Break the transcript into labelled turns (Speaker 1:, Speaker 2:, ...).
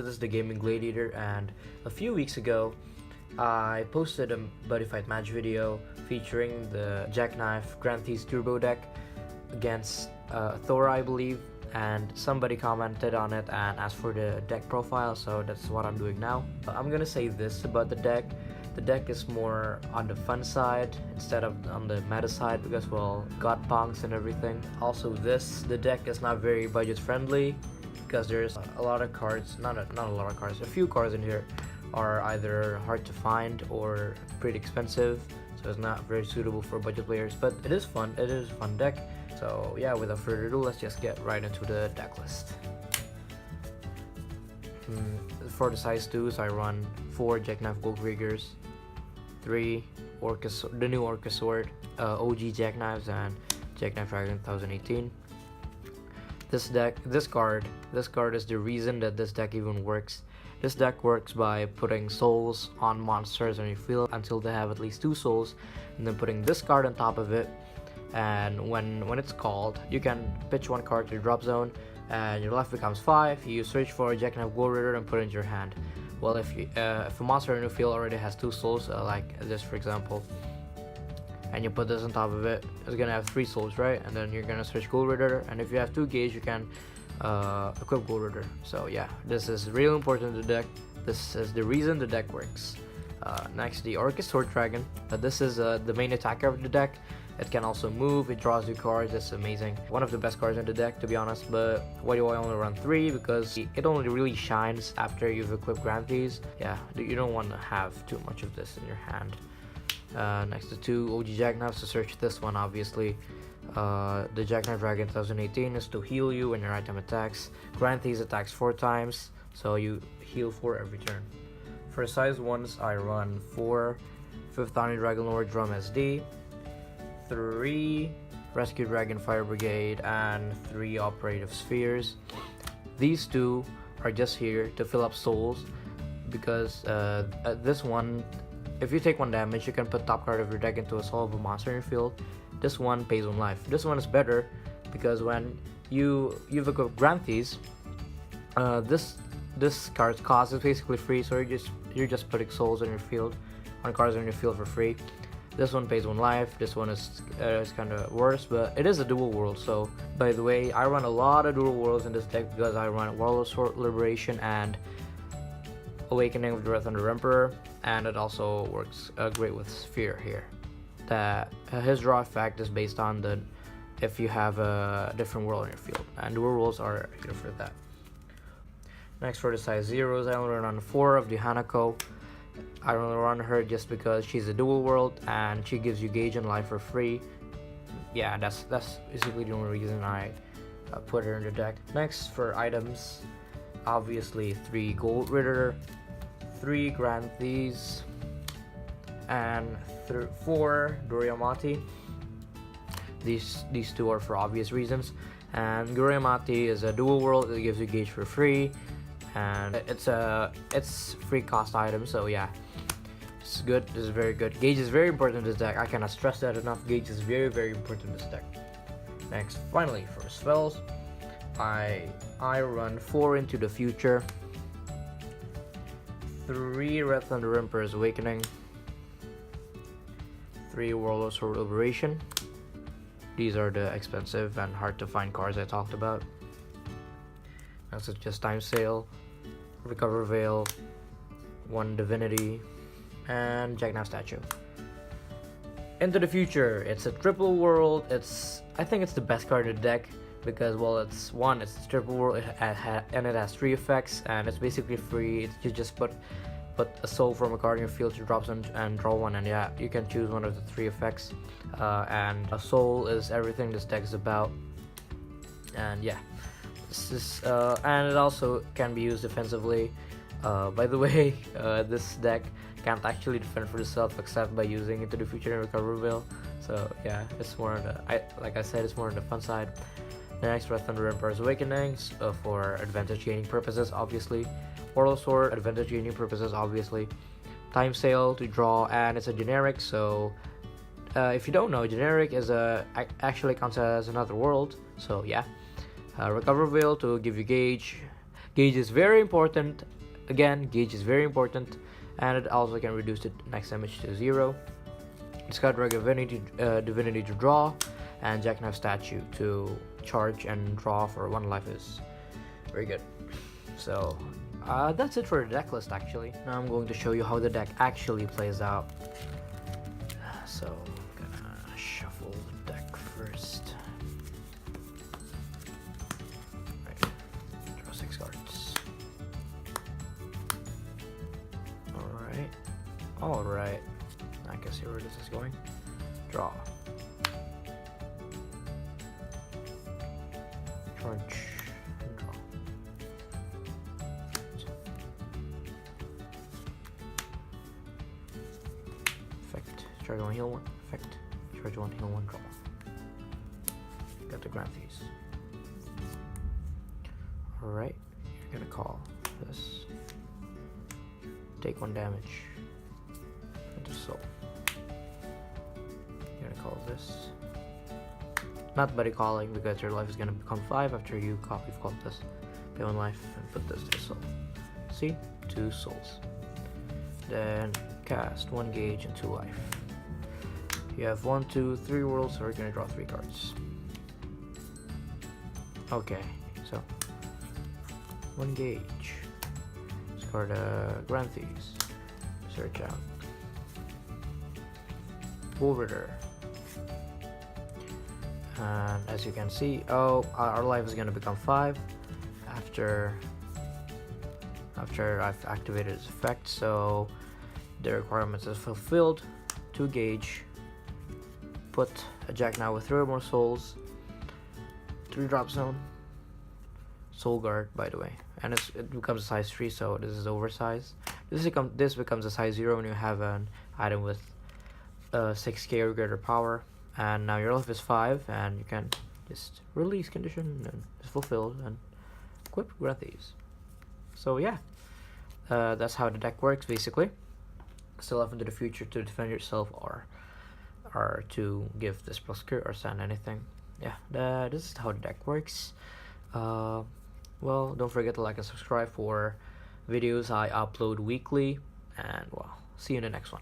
Speaker 1: this is the Gaming Gladiator, and a few weeks ago I posted a Buddyfight match video featuring the Jackknife Granthese turbo deck against Thor, I believe, and somebody commented on it and asked for the deck profile, so that's what I'm doing now. I'm gonna say this about the deck. The deck is more on the fun side instead of on the meta side because, well, got bonks and everything. Also, the deck is not very budget friendly because there's a lot of cards, not a lot of cards, a few cards in here are either hard to find or pretty expensive, so it's not very suitable for budget players, but it is fun. It is a fun deck. So yeah, without further ado, let's just get right into the deck list. For the size 2s, I run 4 Jackknife Goldritters, 3 the new Orca Sword, OG Jackknives, and Jackknife Dragon 2018. This card is the reason that this deck even works. This deck works by putting souls on monsters on your field until they have at least 2 souls, and then putting this card on top of it. And when it's called, you can pitch 1 card to the drop zone, and your life becomes 5. You search for a Jackknife Goldritter and put it in your hand. Well, if a monster in your field already has 2 souls, like this for example, and you put this on top of it, it's gonna have 3 souls, right? And then you're gonna search Goldritter, and if you have 2 gauge, you can equip Goldritter. So yeah, this is really important to the deck. This is the reason the deck works. Next, the Orca Sword Dragon. This is the main attacker of the deck. It can also move, it draws you cards, it's amazing. One of the best cards in the deck, to be honest, but why do I only run 3? Because it only really shines after you've equipped Granthese. Yeah, you don't want to have too much of this in your hand. Next to 2 OG Jackknives to search this one, obviously. The Jackknife Dragon 2018 is to heal you when your item attacks. Granthese attacks 4 times, so you heal 4 every turn. For size 1s, I run 4 5th Army Dragon Lord Drum SD, 3 Rescue Dragon Fire Brigade, and 3 Operative Spheres. These 2 are just here to fill up souls because this one, if you take 1 damage, you can put top card of your deck into a soul of a monster in your field. This one pays 1 life. This one is better because when you've equipped Granthese, this card's cost is basically free, so you're just putting souls on your field, on cards on your field for free. This one pays 1 life. This one is kind of worse, but it is a dual world. So, by the way, I run a lot of dual worlds in this deck because I run Warlord Sword Liberation and Awakening of the Red Thunder Emperor, and it also works great with Sphere here. His draw effect is based on if you have a different world in your field, and dual worlds are here for that. Next, for the size 0s, I only run 4 of the Hanako. I only run her just because she's a dual world and she gives you gauge and life for free. Yeah, that's basically the only reason I put her in the deck. Next, for items, obviously 3 Goldritter, 3 Granthese, and 4 Doriyamati. These 2 are for obvious reasons. And Doriyamati is a dual world. It gives you gauge for free, and it's free cost item, so yeah, it's good. This is very good. Gauge is very important in this deck. I cannot stress that enough. Gauge is very, very important in this deck. Next, finally, for spells, I run 4 Into the Future, 3 Red Thunder Emperor's Awakening, 3 Warlord Sword Liberation. These are the expensive and hard to find cards I talked about. Next is just Time Sale, Recover Veil, 1 Divinity, and Jackknife Statue. Into the Future, it's a triple world. I think it's the best card in the deck because, well, it's triple world and it has 3 effects, and it's basically free. You just put a soul from a card in your field to drop some and draw 1, and yeah, you can choose one of the 3 effects. And a soul is everything this deck is about, and yeah. And it also can be used defensively. By the way, this deck can't actually defend for itself except by using Into the Future and Recover Veil. So yeah, it's more on like I said, it's more on the fun side. The next, Red Thunder Emperor's Awakenings for advantage gaining purposes, obviously. Warlord Sword, advantage gaining purposes, obviously. Time Sale to draw, and it's a generic, so if you don't know, generic is actually counts as another world, so yeah. Recover Veil to give you gauge, Gauge is very important. Again, gauge is very important, and it also can reduce the next damage to 0. Discard Regular Divinity to draw, and Jackknife Statue to charge and draw for 1 life is very good. So that's it for the deck list actually. Now I'm going to show you how the deck actually plays out. So I'm gonna shuffle the deck first. Right. Draw 6 cards. Alright. I can see where this is going. Draw. Charge. And draw. Effect. Charge 1, heal 1. Effect. Charge 1, heal 1, draw. Got the Granthese. Alright. You're gonna call this. Take 1 damage. Into soul. You're gonna call this. Not buddy calling, because your life is gonna become 5 after you've called this. Pay 1 life and put this to soul. See? 2 souls. Then cast 1 gauge and 2 life. You have 1, 2, 3 worlds, so we're gonna draw 3 cards. Okay, so 1 gauge. Discard Granthese. Search out Goldritter. And as you can see, our life is gonna become 5 after I've activated its effect, so the requirements is fulfilled. 2 gauge. Put a Jackknife with 3 or more souls. 3 drop zone. Soul guard, by the way, and it becomes a size 3, so this is oversized. This becomes a size 0 when you have an item with 6k or greater power, and now your life is 5, and you can just release condition and it's fulfilled and equip Granthese. So yeah, that's how the deck works basically. Still off into the future to defend yourself or to give this plus cure or send anything. Yeah, this is how the deck works. Well, don't forget to like and subscribe for videos I upload weekly, and well, see you in the next one.